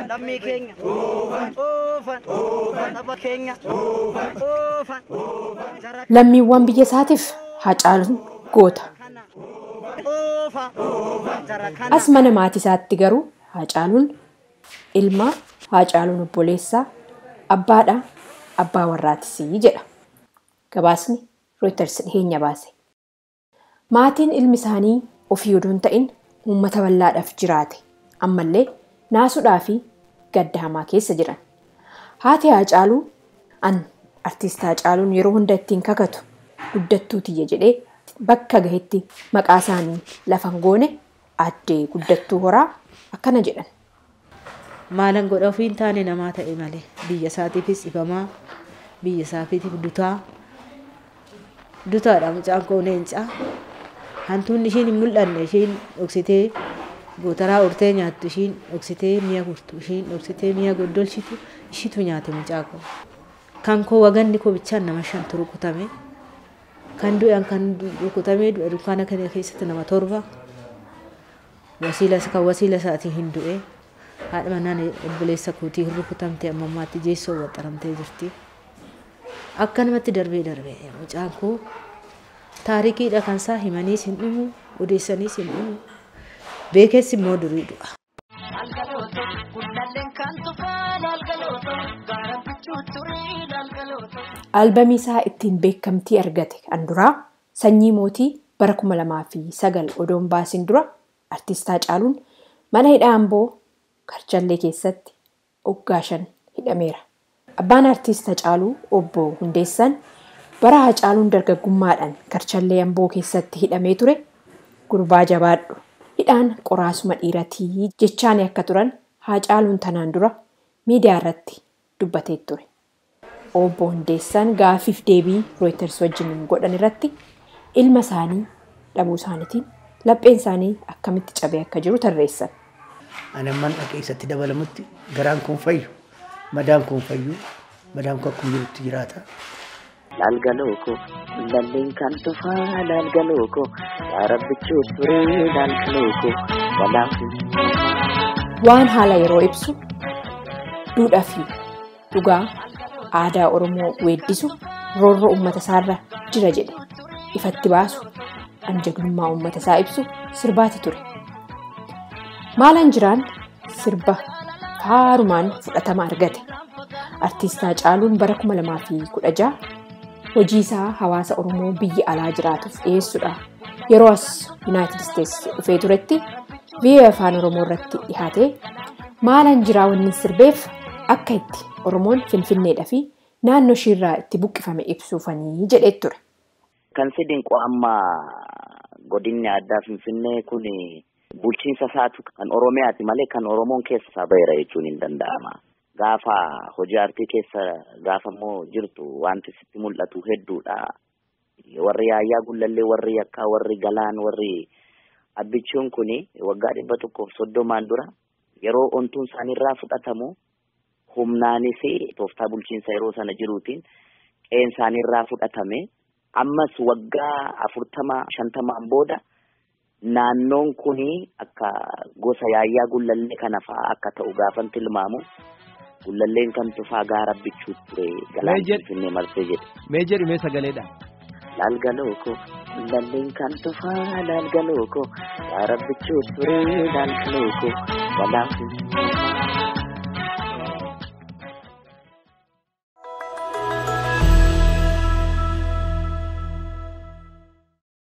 Lammii keenya saba keenya lammiiwwan biyya isaatiif Haacaaluun goota. As mana maatii isaatti garuu Haacaaluun ilma, Haacaaluun obboleessaa, abbaadha, abbaa warraatis jedha. Gabaasni Reuters dhiheenya baase. Maatiin ilmi isaanii ofii oduun ta'in uummata bal'aadhaaf jiraate ammallee naasuudhaa fi gadda hamaa keessa jiran. Haati Haacaaluu an artiist Haacaaluun yeroo hunda ittiin kakatu guddattuu tiyya jedhee bakka gahetti maqaa isaanii lafan goone addee guddattuu horaa akkana jedhan. Maalan godha ofiin taane namaa ta'e malee biyya isaatiifis ifamaa biyya isaatiif dutaadha mucaan koo leencaa hantuun ishiin hin mul'anne ishiin dhoksitee gootaraa urtee nyaattu ishiin dhoksitee mi'a gurtu ishiin dhoksitee mi'a goddolchitu ishiitu nyaate mucaa koo kan koo waganni koo bichaan nama 5 rukutame kan du'an kan rukutame dukkaana kana keessatti nama 7 wasiila isaatiin hin du'e haadha manaan obboleessa kootii rukutamte amma ammaatti jeessoo waxxaramtee jirti. Akkanumatti darbee mucaan koo taarikiidha kan isaa himaniis hin dhumu odeessaniis hin dhumu beekees immoo durii du'a. Albamii isaa ittiin beekamtii argate kan duraa Sanyii Mootii bara 2009 odoon baasin dura artiist Haacaaluun mana hidhaa Amboo Karchallee keessatti waggaa 5 hidhameera. Abbaan artiist Haacaaluu obbo Hundeessaan bara Haacaaluun dargaggummaadhaan Karchallee Amboo keessatti hidhamee ture gurbaa jabaadhu hidhaan qoraasuma dhiiratii jechaan akka turan Haacaaluun tanaan dura miidiyaa irratti dubbatee ture. Obbo Hundeessaan gaafiif deebii Reuters wajjin godhan irratti ilma isaanii dhabuu isaaniitiin lapheen isaanii akkamitti cabee akka jiru tarreessan. Anamman dhageessatti dabalamutti garaan kun fayyu madaan kun fayyu madaan kun akkuma jirutti jiraata. Lalgaloko lalleen kan tufaa lalgaloko yaa rabbichuu turee lalgaloko walaafu. Waan haala yeroo ibsu duudhaa fi dhugaa aadaa Oromoo weeddisu roorroo uummata isaarra jira jedhe ifatti baasu anjagnummaa uummata isaa ibsu sirbaati ture. Maalan jiraan sirba faarumaan fudhatama argate. Artiist Haacaaluun bara 2016 hojii isaa hawaasa Oromoo biyya alaa jiraatuuf dhiyeessuudha. Yeroo as United States dhufee turetti VOA afaan Oromoo irratti dhihaatee maalan jiraa wanni sirbeef akka itti Oromoon Finfinneedhaa fi naannoo ishiirraa itti buqqifame ibsuufanii jedhee ture. Kan sidinqu amma godinni addaa Finfinnee kun bulchiinsa isaatu kan Oromiyaati malee kan Oromoon keessa baay'ee jechuun hin danda'ama. Gaafa hojii aartii keessa gaafa immoo jirtu wanti sitti mul'atu hedduudha. Warri Yaayyaa Gullallee, warri Yakkaa, warri Galaan, warri Abbichuun kun waggaa 130 dura yeroo ontuun isaaniirraa fudhatamu humnaanis tooftaa bulchiinsa yeroo sana jiruutiin qe'een isaaniirraa fudhatame ammas waggaa 40-50 booda naannoon kun akka gosa Yaayyaa Gullallee kana fa'aa akka ta'u gaafan tilmaamu Gullalleen kan tufaa gaara Abbichuu ture Galaan Finfinnee marsee jedhe. Meejeri mee sagaleedha. Lalgaloko lalleen kan tufaa lalgaloko gaara Abbichuu ture lalgaloko walaafu.